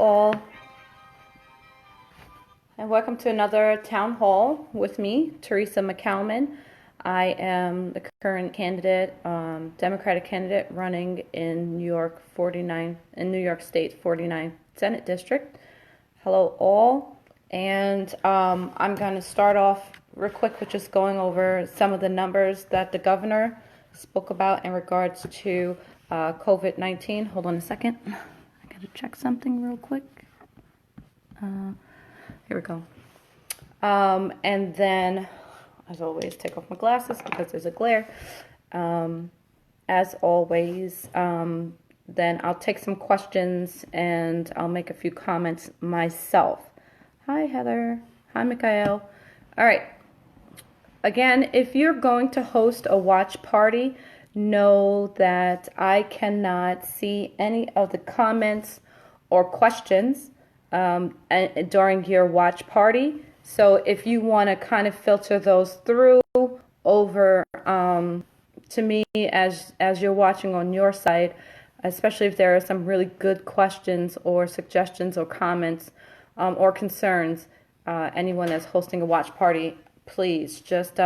all, and welcome to another town hall with me, Teresa McCalman. I am the current candidate, Democratic candidate running in New York State 49th Senate District. Hello all, and I'm going to start off real quick with just going over some of the numbers that the governor spoke about in regards to Covid-19. Hold on a second. I got to check something real quick. Here we go. And then, as always, take off my glasses because there's a glare. As always, then I'll take some questions and I'll make a few comments myself. Hi, Heather. Hi, Mikhail. All right. Again, if you're going to host a watch party, know that I cannot see any of the comments or questions during your watch party. So if you want to kind of filter those through over to me as you're watching on your side, especially if there are some really good questions or suggestions or comments or concerns, anyone that's hosting a watch party, please just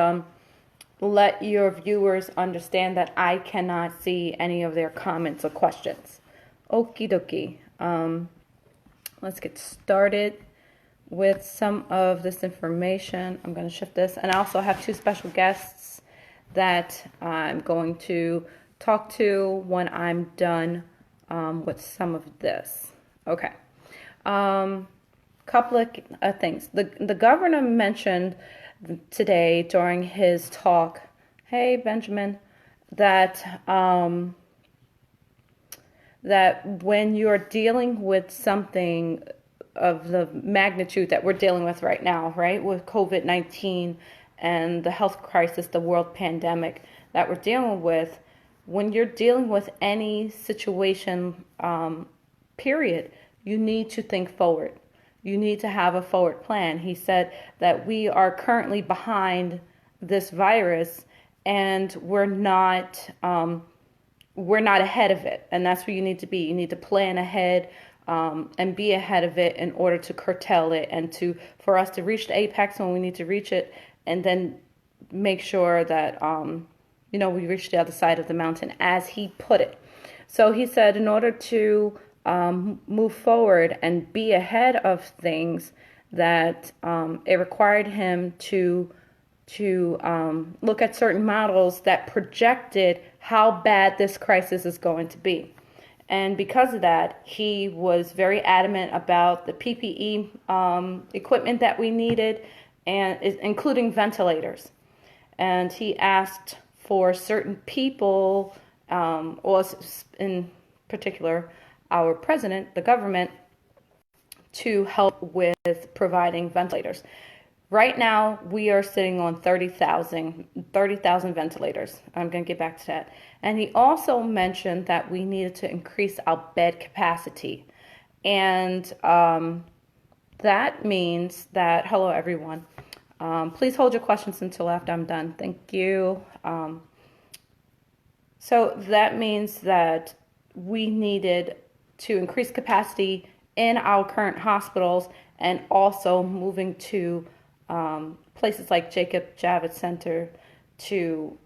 let your viewers understand that I cannot see any of their comments or questions. Okie dokie. Let's get started with some of this information. I'm going to shift this. And I also have two special guests that I'm going to talk to when I'm done with some of this. Okay. Couple of things. The governor mentioned today during his talk, hey, Benjamin, that that when you're dealing with something of the magnitude that we're dealing with right now, right, with COVID-19 and the health crisis, the world pandemic that we're dealing with, when you're dealing with any situation, period, you need to think forward. You need to have a forward plan. He said that we are currently behind this virus and we're not ahead of it. And that's where you need to be. You need to plan ahead and be ahead of it in order to curtail it and for us to reach the apex when we need to reach it, and then make sure that we reach the other side of the mountain, as he put it. So he said in order to move forward and be ahead of things, that it required him to look at certain models that projected how bad this crisis is going to be. And because of that, he was very adamant about the PPE equipment that we needed, and including ventilators. And he asked for certain people, or in particular, our president, the government, to help with providing ventilators. Right now, we are sitting on 30,000 ventilators. I'm going to get back to that. And he also mentioned that we needed to increase our bed capacity. And that means that, hello, everyone. Please hold your questions until after I'm done. Thank you. So that means that we needed to increase capacity in our current hospitals, and also moving to places like Jacob Javits Center to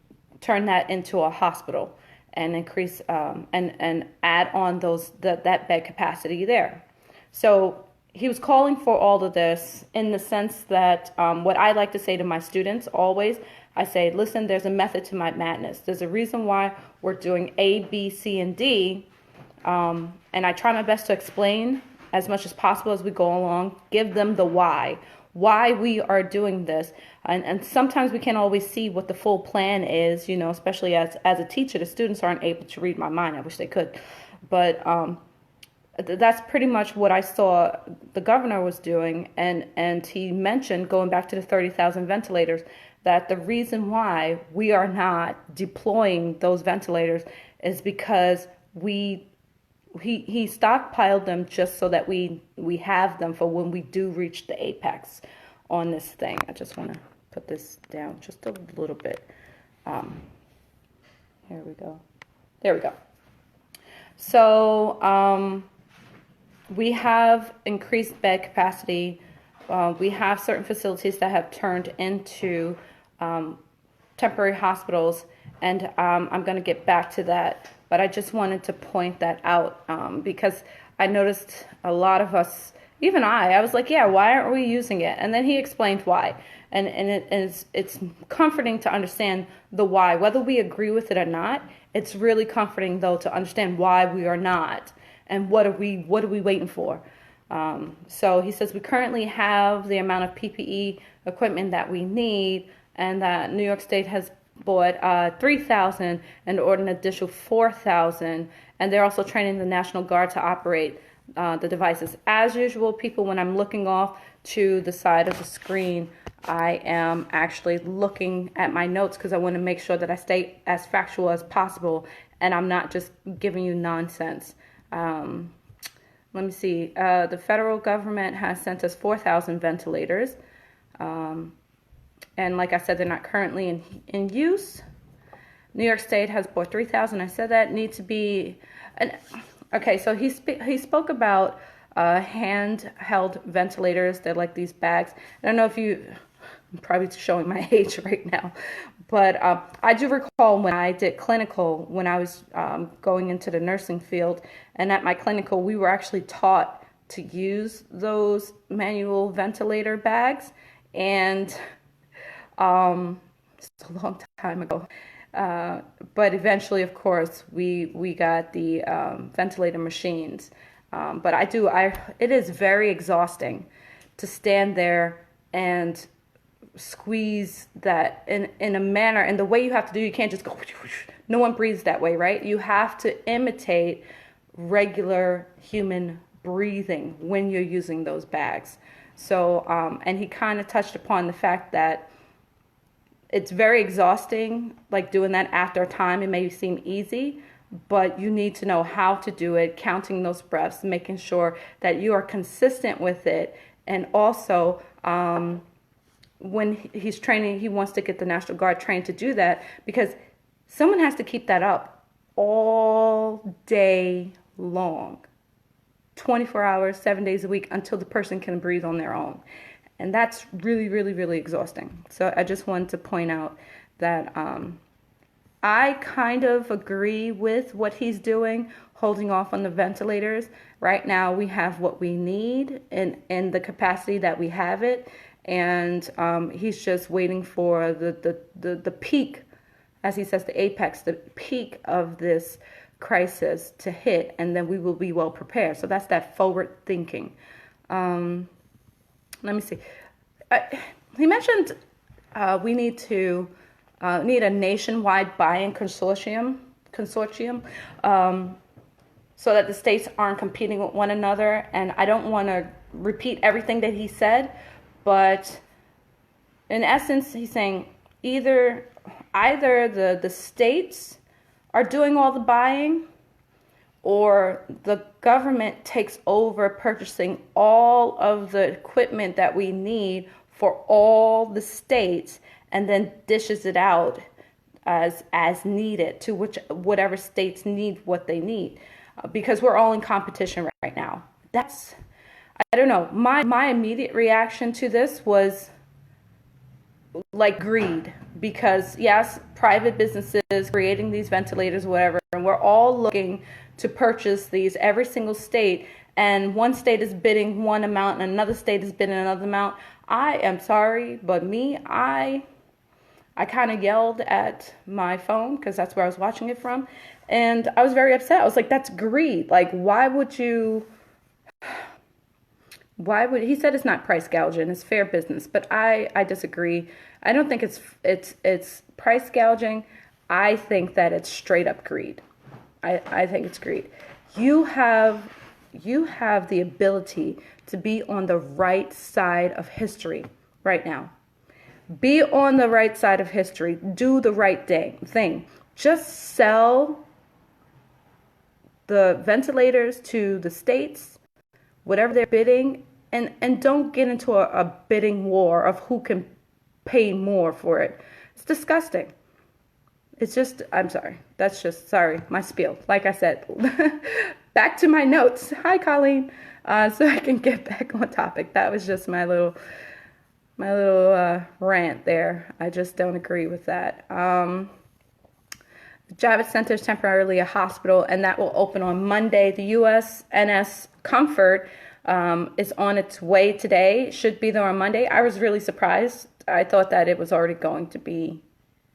turn that into a hospital and increase and add on that bed capacity there. So he was calling for all of this in the sense that what I like to say to my students always, I say, listen, there's a method to my madness. There's a reason why we're doing A, B, C, and D. And I try my best to explain as much as possible as we go along, give them the why we are doing this. And sometimes we can't always see what the full plan is, especially as a teacher. The students aren't able to read my mind. I wish they could. But that's pretty much what I saw the governor was doing. And he mentioned, going back to the 30,000 ventilators, that the reason why we are not deploying those ventilators is because he stockpiled them just so that we have them for when we do reach the apex on this thing. I just want to put this down just a little bit. Here we go. There we go. So we have increased bed capacity. We have certain facilities that have turned into temporary hospitals, and I'm going to get back to that. But I just wanted to point that out because I noticed a lot of us, even I was like, yeah, why aren't we using it? And then he explained why. And it's comforting to understand the why. Whether we agree with it or not, it's really comforting, though, to understand why we are not. And what are we waiting for? So he says we currently have the amount of PPE equipment that we need, and that New York State has bought 3,000 and ordered an additional 4,000. And they're also training the National Guard to operate the devices. As usual, people, when I'm looking off to the side of the screen, I am actually looking at my notes because I want to make sure that I stay as factual as possible and I'm not just giving you nonsense. Let me see. The federal government has sent us 4,000 ventilators. And like I said, they're not currently in use. New York State has bought 3,000. I said that need to be... Okay, so he spoke about handheld ventilators. They're like these bags. I don't know if you... I'm probably showing my age right now. But I do recall when I did clinical, when I was going into the nursing field, and at my clinical, we were actually taught to use those manual ventilator bags. And it's a long time ago. But eventually, of course, we got the ventilator machines. But it is very exhausting to stand there and squeeze that in a manner, and the way you have to do, you can't just go, no one breathes that way, right? You have to imitate regular human breathing when you're using those bags. So, and he kind of touched upon the fact that it's very exhausting, like doing that after a time. It may seem easy, but you need to know how to do it, counting those breaths, making sure that you are consistent with it. And also, when he's training, he wants to get the National Guard trained to do that because someone has to keep that up all day long, 24 hours, 7 days a week, until the person can breathe on their own. And that's really, really, really exhausting. So I just wanted to point out that I kind of agree with what he's doing, holding off on the ventilators. Right now we have what we need in the capacity that we have it. And he's just waiting for the peak, as he says, the apex, the peak of this crisis to hit, and then we will be well prepared. So that's that forward thinking. Let me see. He mentioned we need a nationwide buy-in consortium, so that the states aren't competing with one another. And I don't want to repeat everything that he said, but in essence, he's saying either the states are doing all the buying, or the government takes over purchasing all of the equipment that we need for all the states and then dishes it out as needed to whatever states need what they need, because we're all in competition right now. I don't know. My immediate reaction to this was like greed, because yes, private businesses creating these ventilators, whatever, and we're all looking to purchase these, every single state, and one state is bidding one amount and another state is bidding another amount. I am sorry, but I kind of yelled at my phone because that's where I was watching it from, and I was very upset. I was like, that's greed. Like, why would he said it's not price gouging, it's fair business, but I disagree. I don't think it's price gouging. I think that it's straight up greed. I think it's greed. You have the ability to be on the right side of history right now. Be on the right side of history. Do the right thing. Just sell the ventilators to the states, whatever they're bidding, and don't get into a bidding war of who can pay more for it. It's disgusting. It's just, I'm sorry. That's just, sorry, my spiel. Like I said, back to my notes. Hi, Colleen. So I can get back on topic. That was just my little rant there. I just don't agree with that. Javits Center is temporarily a hospital, and that will open on Monday. The USNS Comfort is on its way today. Should be there on Monday. I was really surprised. I thought that it was already going to be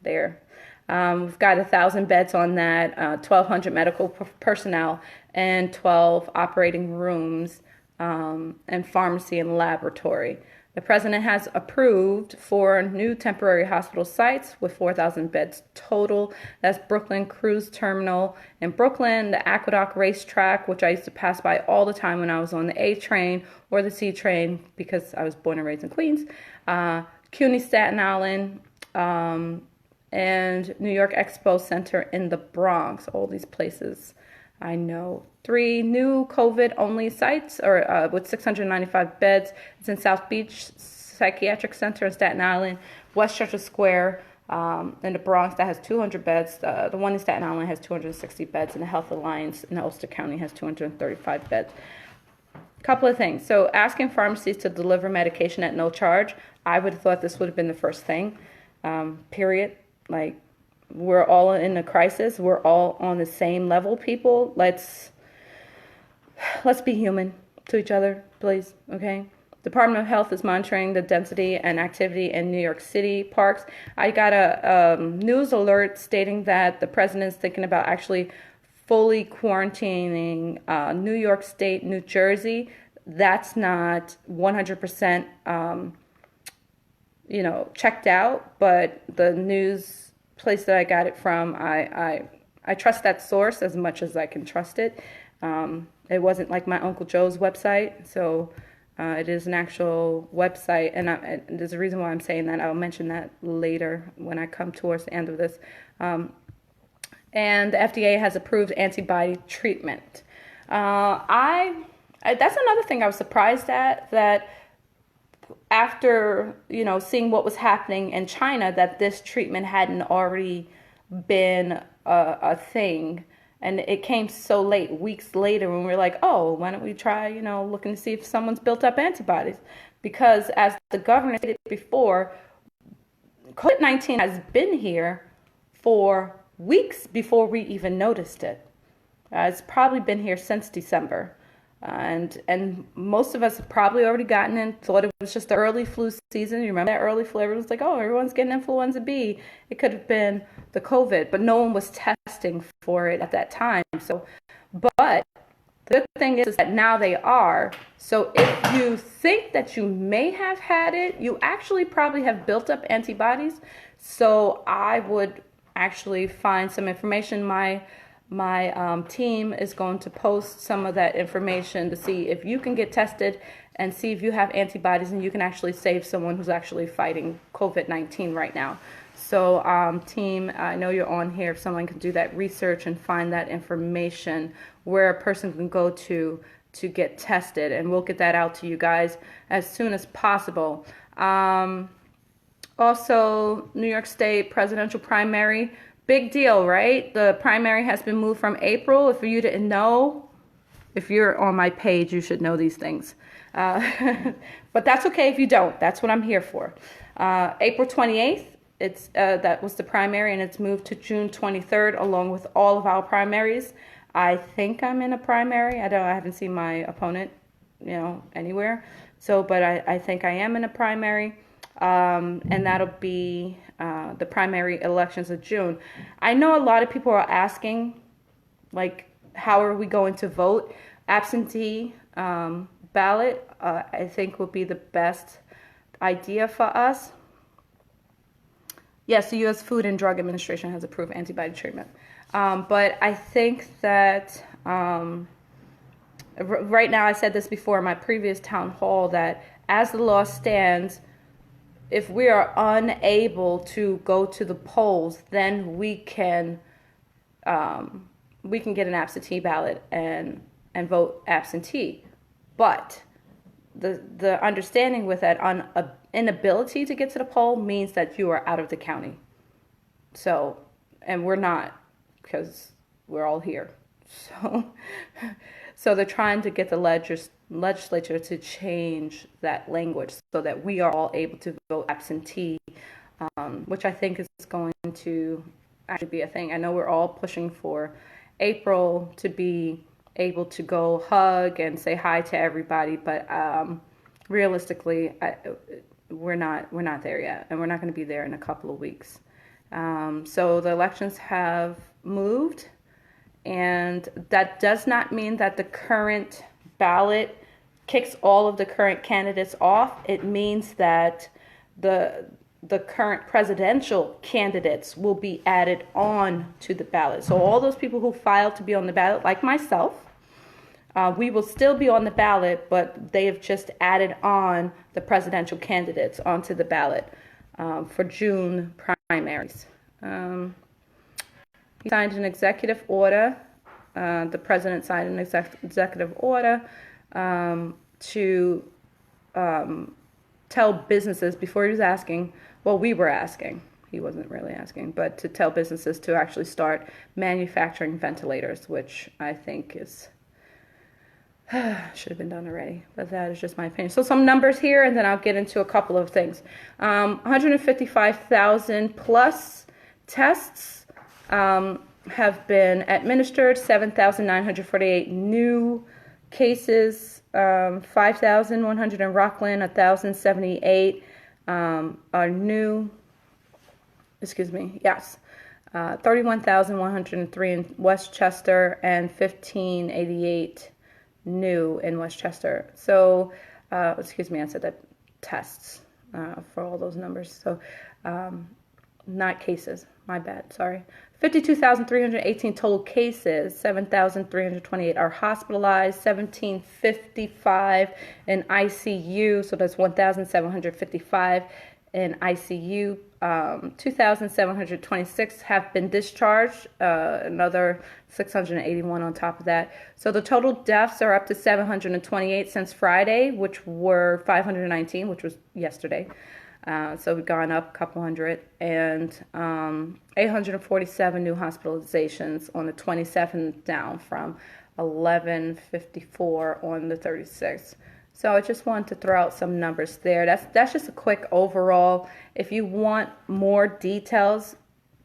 there. We've got 1,000 beds on that, 1,200 medical personnel, and 12 operating rooms, and pharmacy and laboratory. The president has approved 4 new temporary hospital sites with 4,000 beds total. That's Brooklyn Cruise Terminal in Brooklyn, the Aqueduct Racetrack, which I used to pass by all the time when I was on the A train or the C train because I was born and raised in Queens. CUNY Staten Island, and New York Expo Center in the Bronx. All these places I know. 3 new COVID-only sites or with 695 beds. It's in South Beach Psychiatric Center in Staten Island, Westchester Square in the Bronx that has 200 beds. The one in Staten Island has 260 beds, and the Health Alliance in Ulster County has 235 beds. Couple of things. So asking pharmacies to deliver medication at no charge, I would have thought this would have been the first thing, period. Like, we're all in a crisis. We're all on the same level, people. Let's be human to each other, please, okay? Department of Health is monitoring the density and activity in New York City parks. I got a news alert stating that the president's thinking about actually fully quarantining New York State, New Jersey. That's not 100% checked out, but the news place that I got it from, I trust that source as much as I can trust it. It wasn't like my Uncle Joe's website, so it is an actual website, and there's a reason why I'm saying that. I'll mention that later when I come towards the end of this. And the FDA has approved antibody treatment. That's another thing I was surprised at, that after, seeing what was happening in China, that this treatment hadn't already been a thing. And it came so late, weeks later, when we were like, oh, why don't we try, looking to see if someone's built up antibodies? Because as the governor stated before, COVID-19 has been here for weeks before we even noticed it. It's probably been here since December. And most of us have probably already gotten in, thought it was just the early flu season. You remember that early flu? Everyone's like, oh, everyone's getting influenza B. It could have been the COVID, but no one was testing for it at that time. So, but the good thing is that now they are. So if you think that you may have had it, you actually probably have built up antibodies. So I would actually find some information. My team is going to post some of that information to see if you can get tested and see if you have antibodies, and you can actually save someone who's actually fighting COVID-19 right now. So team, I know you're on here. If someone can do that research and find that information where a person can go to get tested, and we'll get that out to you guys as soon as possible. Also, New York State presidential primary. Big deal, right? The primary has been moved from April. If you didn't know, if you're on my page, you should know these things. But that's okay if you don't. That's what I'm here for. April 28th, that was the primary, and it's moved to June 23rd, along with all of our primaries. I think I'm in a primary. I haven't seen my opponent, anywhere. So, but I think I am in a primary. And that'll be the primary elections of June. I know a lot of people are asking, like, how are we going to vote? Absentee ballot, I think, will be the best idea for us. Yes, the U.S. Food and Drug Administration has approved antibody treatment. But I think that right now, I said this before in my previous town hall, that as the law stands, if we are unable to go to the polls, then we can get an absentee ballot and vote absentee. But the understanding with that inability to get to the poll means that you are out of the county. So, and we're not, because we're all here. So, so they're trying to get the legislature to change that language so that we are all able to vote absentee, which I think is going to actually be a thing. I know we're all pushing for April to be able to go hug and say hi to everybody, but realistically, we're not there yet, and we're not going to be there in a couple of weeks. So the elections have moved, and that does not mean that the current ballot kicks all of the current candidates off. It means that the current presidential candidates will be added on to the ballot. So all those people who filed to be on the ballot, like myself, we will still be on the ballot, but they have just added on the presidential candidates onto the ballot for June primaries. He signed an executive order. The president signed an executive order to tell businesses, before he was asking, well, we were asking, he wasn't really asking, but to tell businesses to actually start manufacturing ventilators, which I think is should have been done already, but that is just my opinion. So some numbers here, and then I'll get into a couple of things. 155,000 plus tests have been administered, 7,948 new cases, 5,100 in Rockland, 1,078 are new, 31,103 in Westchester, and 1,588 new in Westchester. So, I said that tests for all those numbers. So, not cases. My bad. Sorry. 52,318 total cases. 7,328 are hospitalized. 1,755 in ICU. So that's 1,755 in ICU. 2,726 have been discharged, another 681 on top of that. So the total deaths are up to 728 since Friday, which were 519, which was yesterday. So we've gone up a couple hundred, and 847 new hospitalizations on the 27th, down from 1154 on the 36th. So I just wanted to throw out some numbers there. That's just a quick overall. If you want more details,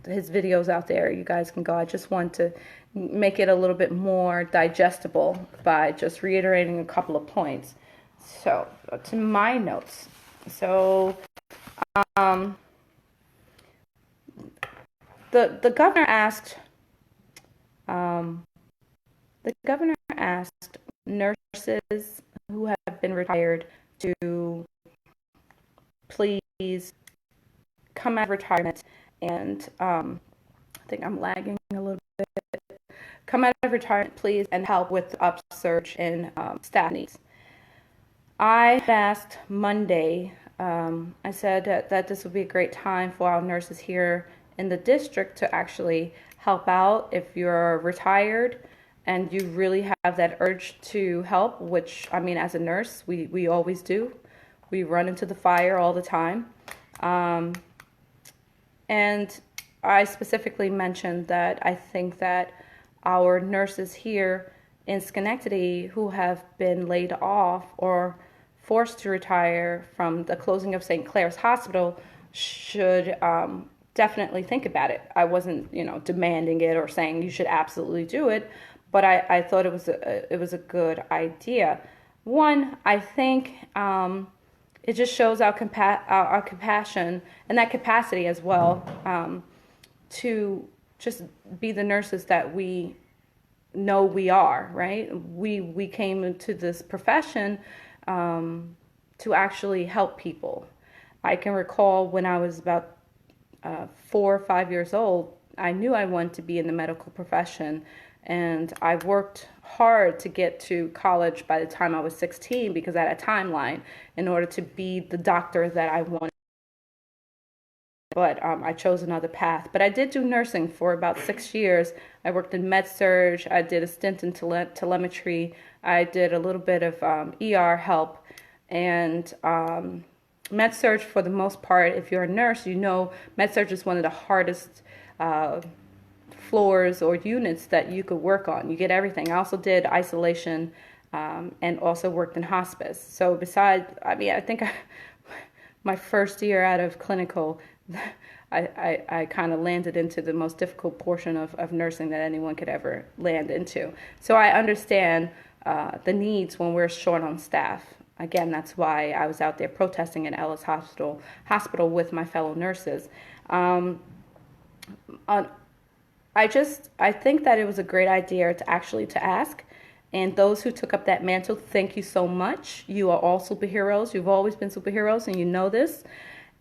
his video's out there. You guys can go. I just want to make it a little bit more digestible by just reiterating a couple of points. So to my notes. So the governor asked nurses who have been retired to please come out of retirement and I think I'm lagging a little bit. Come out of retirement, please, and help with the upsurge in staff needs. I asked Monday, I said that this would be a great time for our nurses here in the district to actually help out if you're retired and you really have that urge to help, which, I mean, as a nurse, we always do. We run into the fire all the time. And I specifically mentioned that I think that our nurses here in Schenectady who have been laid off or forced to retire from the closing of St. Clair's Hospital should definitely think about it. I wasn't, demanding it or saying you should absolutely do it, but I thought it was a good idea. One, I think it just shows our compassion and that capacity as well to just be the nurses that we know we are, right? We came into this profession to actually help people. I can recall when I was about 4 or 5 years old, I knew I wanted to be in the medical profession, and I worked hard to get to college by the time I was 16 because I had a timeline in order to be the doctor that I wanted. But I chose another path. But I did do nursing for about 6 years. I worked in med-surg. I did a stint in telemetry. I did a little bit of ER help. And med-surg, for the most part, if you're a nurse, med-surg is one of the hardest floors or units that you could work on. You get everything. I also did isolation and also worked in hospice. So besides, I mean, I think my first year out of clinical, I kind of landed into the most difficult portion of nursing that anyone could ever land into. So I understand the needs when we're short on staff. Again, that's why I was out there protesting at Ellis Hospital with my fellow nurses. I think that it was a great idea to ask. And those who took up that mantle, thank you so much. You are all superheroes. You've always been superheroes, and you know this.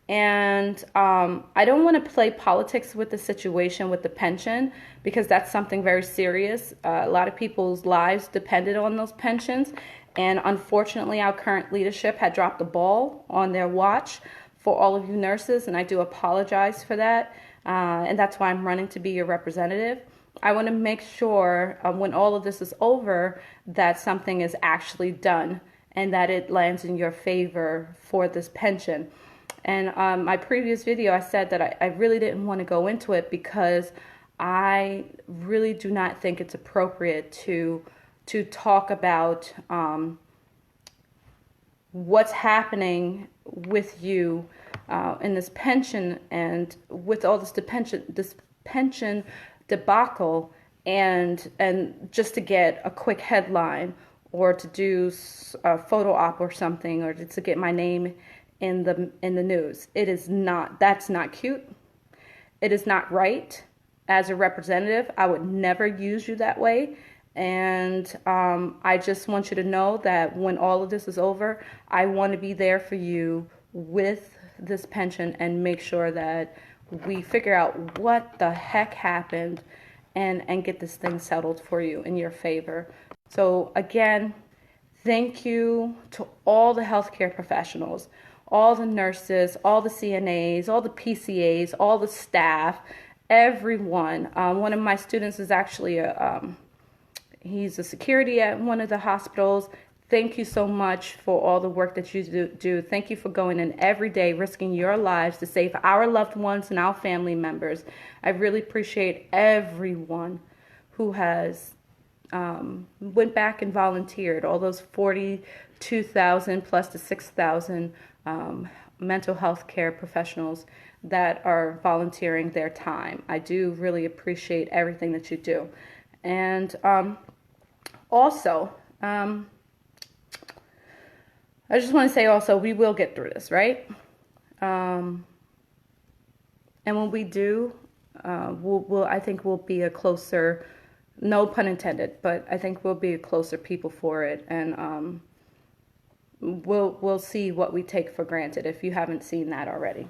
And I don't want to play politics with the situation with the pension, because that's something very serious. A lot of people's lives depended on those pensions. And unfortunately, our current leadership had dropped the ball on their watch for all of you nurses, and I do apologize for that. And that's why I'm running to be your representative. I want to make sure when all of this is over that something is actually done and that it lands in your favor for this pension. And my previous video, I said that I really didn't want to go into it because I really do not think it's appropriate to talk about what's happening with you in this pension and with all this pension debacle, and just to get a quick headline or to do a photo op or something, or to get my name in the news. That's not cute. It is not right. As a representative, I would never use you that way. And I just want you to know that when all of this is over, I want to be there for you with this pension and make sure that we figure out what the heck happened and get this thing settled for you in your favor. So again, thank you to all the healthcare professionals, all the nurses, all the CNAs, all the PCAs, all the staff, everyone. One of my students is actually he's a security at one of the hospitals. Thank you so much for all the work that you do. Thank you for going in every day, risking your lives to save our loved ones and our family members. I really appreciate everyone who has went back and volunteered, all those 42,000 plus the 6,000 mental health care professionals that are volunteering their time. I do really appreciate everything that you do. And also, I just want to say also, we will get through this, right? And when we do, I think we'll be a closer, no pun intended, but I think we'll be a closer people for it. And we'll see what we take for granted if you haven't seen that already.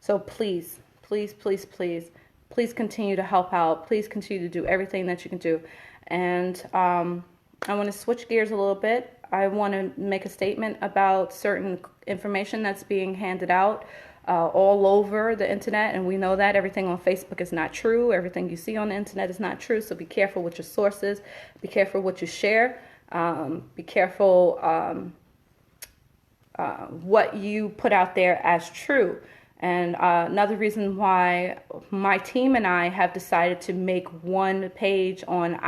So please, please, please, please, please continue to help out. Please continue to do everything that you can do. And I want to switch gears a little bit. I want to make a statement about certain information that's being handed out all over the internet, and we know that everything on Facebook is not true. Everything you see on the internet is not true, so be careful with your sources. Be careful what you share. Be careful what you put out there as true. And another reason why my team and I have decided to make one page on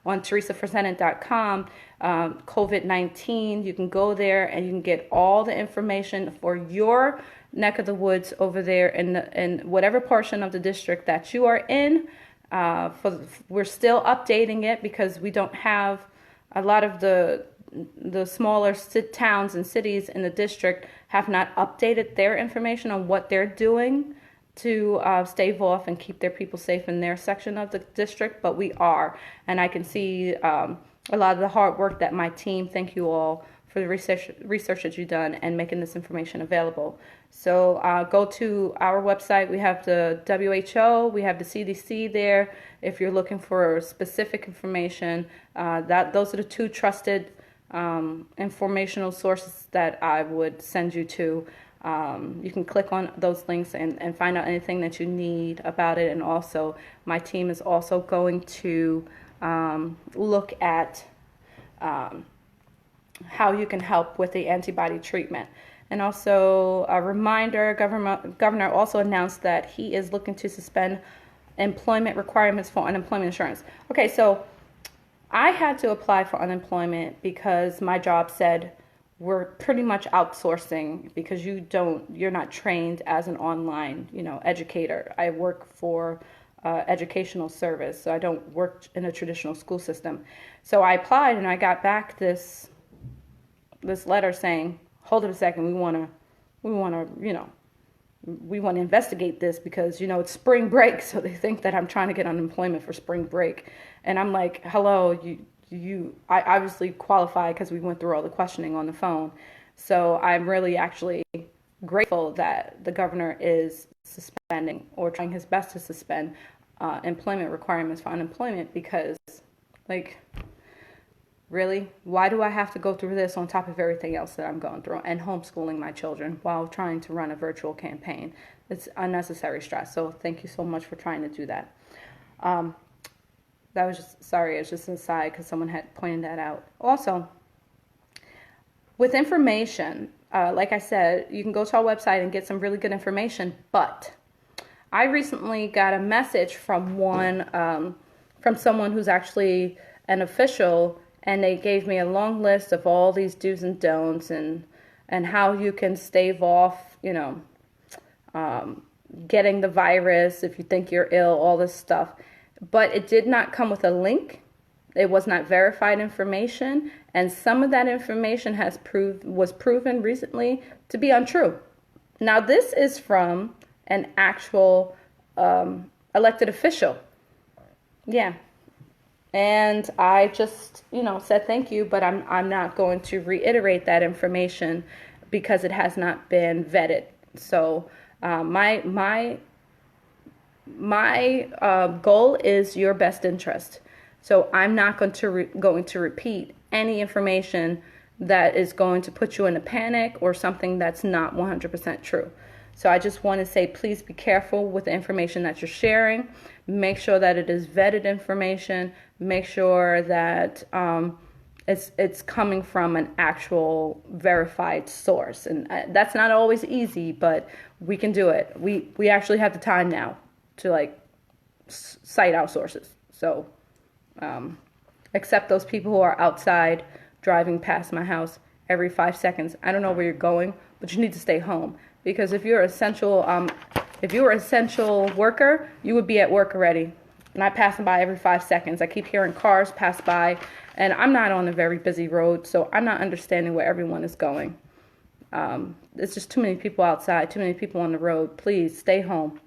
teresaforsenate.com, Covid19. You can go there and you can get all the information for your neck of the woods over there in whatever portion of the district that you are in. We're still updating it because we don't have a lot of the smaller towns and cities in the district have not updated their information on what they're doing to stave off and keep their people safe in their section of the district, but we are. And I can see a lot of the hard work that my team, thank you all for the research that you've done and making this information available. So go to our website. We have the WHO, we have the CDC there. If you're looking for specific information, those are the two trusted informational sources that I would send you to. You can click on those links and find out anything that you need about it. And also, my team is also going to look at how you can help with the antibody treatment. And also, a reminder, Governor also announced that he is looking to suspend employment requirements for unemployment insurance. Okay, so I had to apply for unemployment because my job said we're pretty much outsourcing because you're not trained as an online, educator. I work for educational service, so I don't work in a traditional school system. So I applied and I got back this letter saying, hold up a second, we want to investigate this because it's spring break, so they think that I'm trying to get unemployment for spring break. And I'm like, hello, I obviously qualify because we went through all the questioning on the phone. So I'm really actually grateful that the governor is suspending or trying his best to suspend employment requirements for unemployment because, really, why do I have to go through this on top of everything else that I'm going through and homeschooling my children while trying to run a virtual campaign? It's unnecessary stress. So thank you so much for trying to do that. That was just an aside because someone had pointed that out. Also, with information, like I said, you can go to our website and get some really good information, but I recently got a message from someone who's actually an official, and they gave me a long list of all these do's and don'ts and how you can stave off, getting the virus if you think you're ill, all this stuff. But it did not come with a link. It was not verified information, and some of that information was proven recently to be untrue. Now, this is from an actual elected official. Yeah. And I just, said thank you, but I'm not going to reiterate that information because it has not been vetted. So my goal is your best interest. So I'm not going to repeat any information that is going to put you in a panic or something that's not 100% true. So I just want to say, please be careful with the information that you're sharing. Make sure that it is vetted information. Make sure that it's coming from an actual verified source. And that's not always easy, but we can do it. We actually have the time now to cite our sources. So except those people who are outside driving past my house every 5 seconds. I don't know where you're going, but you need to stay home. Because if you're an essential worker, you would be at work already. Not passing by every 5 seconds. I keep hearing cars pass by, and I'm not on a very busy road, so I'm not understanding where everyone is going. It's just too many people outside, too many people on the road. Please stay home.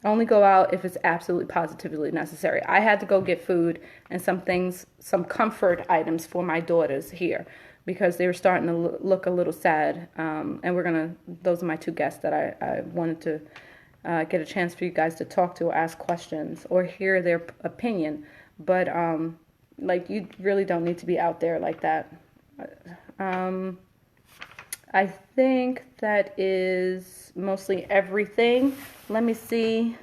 Only go out if it's absolutely positively necessary. I had to go get food and some comfort items for my daughters here because they were starting to look a little sad. And those are my two guests that I wanted to get a chance for you guys to talk to or ask questions or hear their opinion. But you really don't need to be out there like that. I think that is mostly everything. Let me see.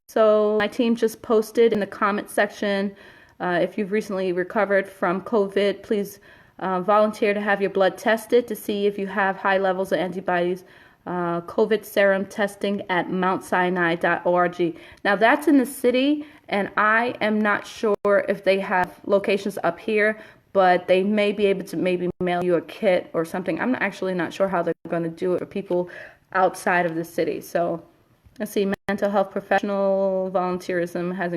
So my team just posted in the comment section, if you've recently recovered from COVID, please volunteer to have your blood tested to see if you have high levels of antibodies. COVID serum testing at mountsinai.org. Now that's in the city, and I am not sure if they have locations up here, but they may be able to maybe mail you a kit or something. I'm actually not sure how they're going to do it for people outside of the city. So let's see, mental health professional volunteerism has